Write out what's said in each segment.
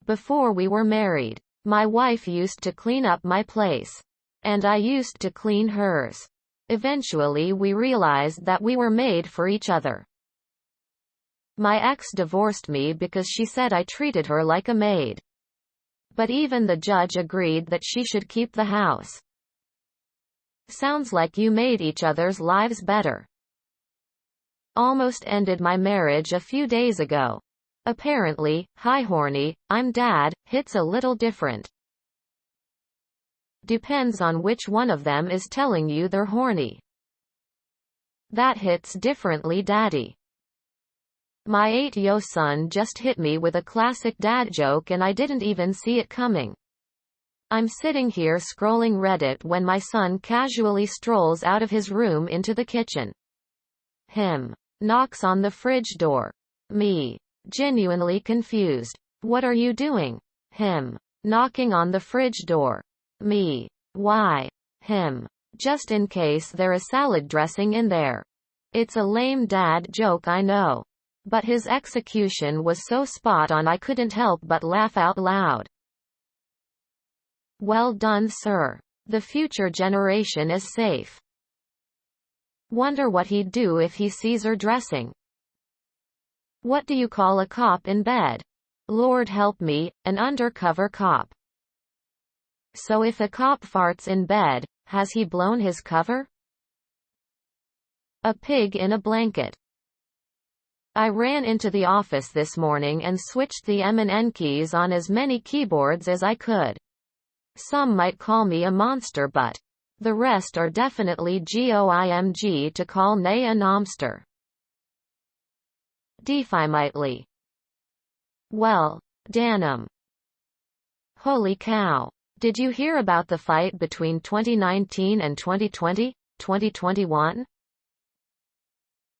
Before we were married, my wife used to clean up my place. And I used to clean hers. Eventually we realized that we were made for each other. My ex divorced me because she said I treated her like a maid. But even the judge agreed that she should keep the house. Sounds like you made each other's lives better. Almost ended my marriage a few days ago. Apparently, hi horny, I'm dad, hits a little different. Depends on which one of them is telling you they're horny. That hits differently daddy. My 8-yo son just hit me with a classic dad joke and I didn't even see it coming. I'm sitting here scrolling Reddit when my son casually strolls out of his room into the kitchen. Him. Knocks on the fridge door. Me. Genuinely confused. What are you doing? Him. Knocking on the fridge door. Me. Why? Him. Just in case there is salad dressing in there. It's a lame dad joke, I know. But his execution was so spot on I couldn't help but laugh out loud. Well done, sir. The future generation is safe. Wonder what he'd do if he sees her dressing. What do you call a cop in bed? Lord help me, an undercover cop. So if a cop farts in bed, has he blown his cover? A pig in a blanket. I ran into the office this morning and switched the M and N keys on as many keyboards as I could. Some might call me a monster, but the rest are definitely GOIMG to call nay a nomster. Defimitely. Well, Danum. Holy cow. Did you hear about the fight between 2019 and 2020, 2021?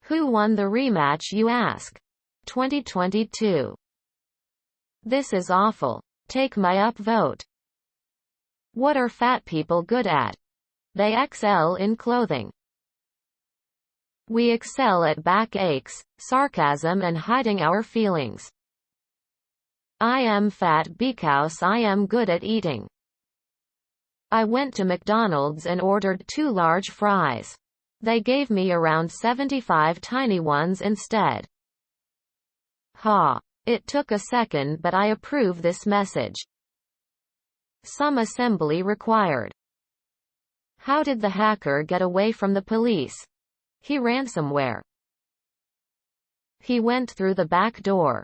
Who won the rematch, you ask? 2022. This is awful. Take my upvote. What are fat people good at? They excel in clothing. We excel at back aches, sarcasm and hiding our feelings. I am fat because I am good at eating. I went to McDonald's and ordered 2 large fries. They gave me around 75 tiny ones instead. Ha. It took a second, but I approve this message. Some assembly required. How did the hacker get away from the police? He ransomware. He went through the back door.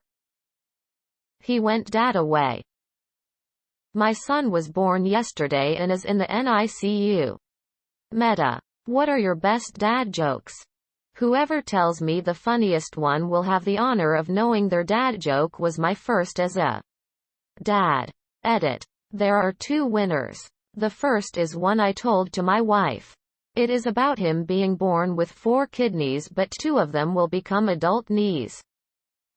He went data way. My son was born yesterday and is in the NICU. Meta. What are your best dad jokes? Whoever tells me the funniest one will have the honor of knowing their dad joke was my first as a dad. Edit. There are 2 winners. The first is one I told to my wife. It is about him being born with 4 kidneys, but 2 of them will become adult knees.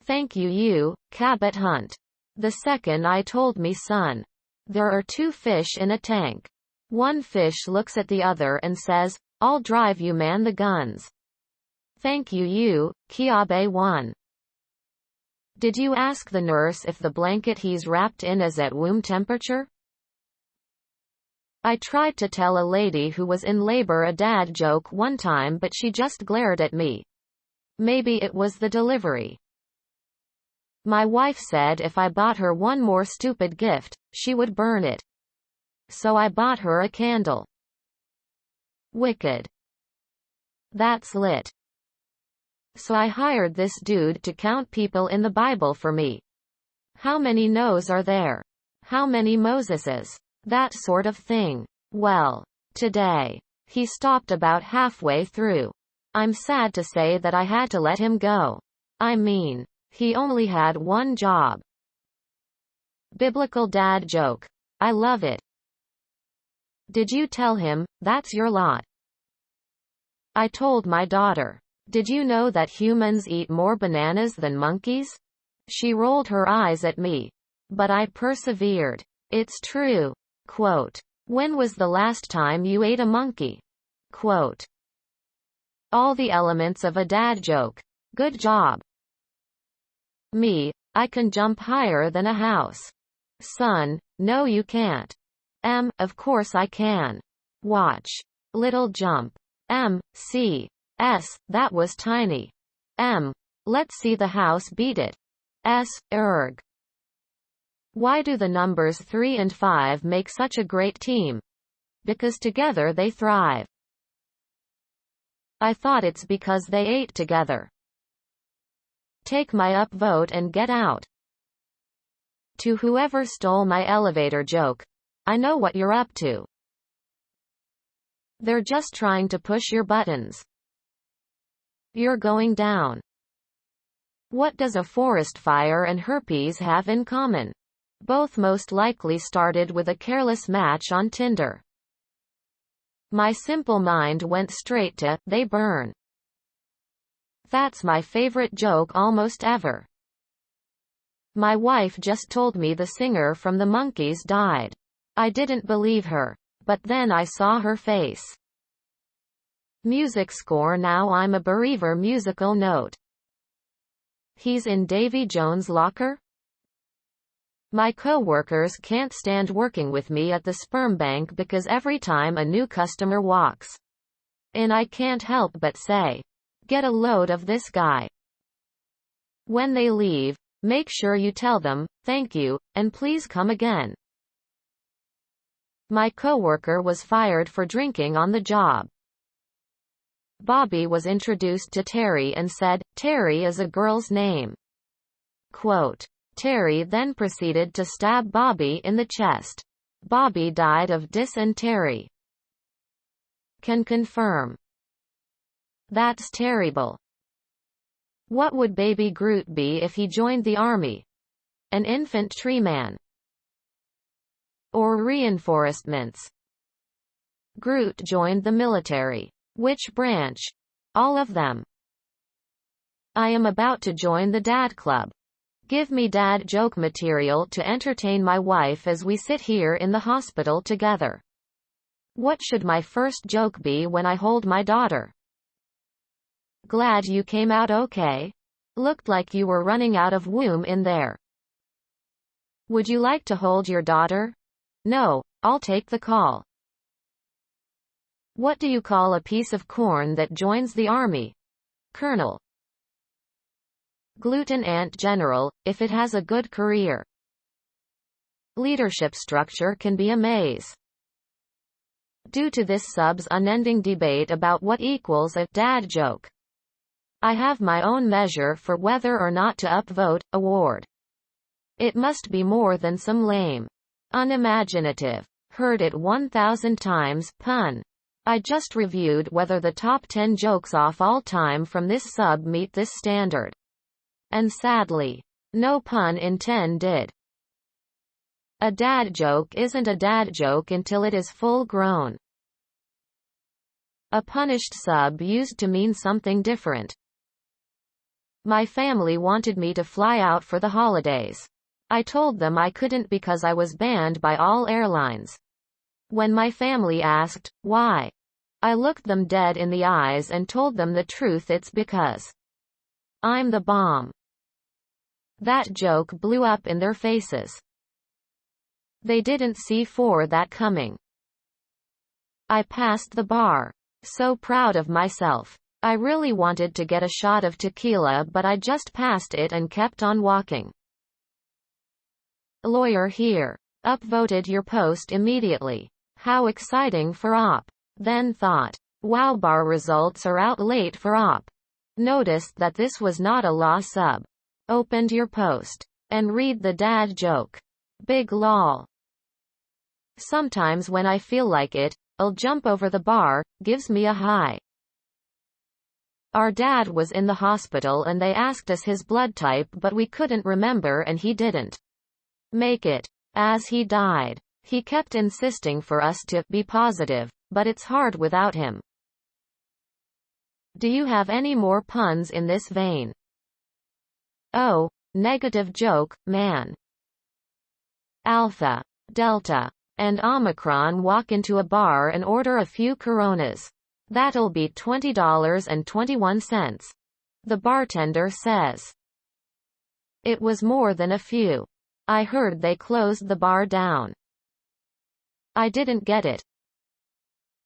Thank you, Cabot Hunt. The second I told me son. There are 2 fish in a tank. One fish looks at the other and says, I'll drive you man the guns. Thank you, Kiabe 1. Did you ask the nurse if the blanket he's wrapped in is at room temperature? I tried to tell a lady who was in labor a dad joke one time, but she just glared at me. Maybe it was the delivery. My wife said if I bought her one more stupid gift, she would burn it. So I bought her a candle. Wicked. That's lit. So I hired this dude to count people in the Bible for me. How many Noahs are there? How many Moseses? That sort of thing. Well, today, he stopped about halfway through. I'm sad to say that I had to let him go. I mean, he only had one job. Biblical dad joke. I love it. Did you tell him, that's your lot? I told my daughter. Did you know that humans eat more bananas than monkeys? She rolled her eyes at me. But I persevered. It's true. Quote. When was the last time you ate a monkey? Quote. All the elements of a dad joke. Good job. Me, I can jump higher than a house. Son, no you can't. M, of course I can. Watch. Little jump. M, C. S, that was tiny. M, let's see the house beat it. S, erg. Why do the numbers 3 and 5 make such a great team? Because together they thrive. I thought it's because they ate together. Take my upvote and get out. To whoever stole my elevator joke, I know what you're up to. They're just trying to push your buttons. You're going down. What does a forest fire and herpes have in common? Both most likely started with a careless match on Tinder. My simple mind went straight to, they burn. That's my favorite joke almost ever. My wife just told me the singer from the Monkees died. I didn't believe her. But then I saw her face. Music score. Now I'm a believer. Musical note. He's in Davy Jones' locker? My co-workers can't stand working with me at the sperm bank because every time a new customer walks in, I can't help but say, get a load of this guy. When they leave, make sure you tell them, thank you, and please come again. My coworker was fired for drinking on the job. Bobby was introduced to Terry and said, Terry is a girl's name. Quote. Terry then proceeded to stab Bobby in the chest. Bobby died of dysentery. Can confirm. That's terrible. What would Baby Groot be if he joined the army? An infantryman. Or reinforcements. Groot joined the military. Which branch? All of them. I am about to join the dad club. Give me dad joke material to entertain my wife as we sit here in the hospital together. What should my first joke be when I hold my daughter? Glad you came out okay. Looked like you were running out of womb in there. Would you like to hold your daughter? No, I'll take the call. What do you call a piece of corn that joins the army? Colonel. Gluten ant general, if it has a good career. Leadership structure can be a maze. Due to this sub's unending debate about what equals a dad joke, I have my own measure for whether or not to upvote award. It must be more than some lame, unimaginative, heard it 1,000 times pun. I just reviewed whether the top 10 jokes of all time from this sub meet this standard. And sadly, no pun intended. A dad joke isn't a dad joke until it is full grown. A punished sub used to mean something different. My family wanted me to fly out for the holidays. I told them I couldn't because I was banned by all airlines. When my family asked, why? I looked them dead in the eyes and told them the truth, it's because I'm the bomb. That joke blew up in their faces. They didn't see that coming. I passed the bar. So proud of myself. I really wanted to get a shot of tequila, but I just passed it and kept on walking. Lawyer here. Upvoted your post immediately. How exciting for op. Then thought, wow, bar results are out late for op. Noticed that this was not a law sub. Opened your post. And read the dad joke. Big lol. Sometimes when I feel like it, I'll jump over the bar, gives me a high. Our dad was in the hospital and they asked us his blood type, but we couldn't remember and he didn't make it. As he died, he kept insisting for us to be positive, but it's hard without him. Do you have any more puns in this vein? Oh, negative joke, man. Alpha, Delta, and Omicron walk into a bar and order a few Coronas. That'll be $20.21. The bartender says. It was more than a few. I heard they closed the bar down. I didn't get it.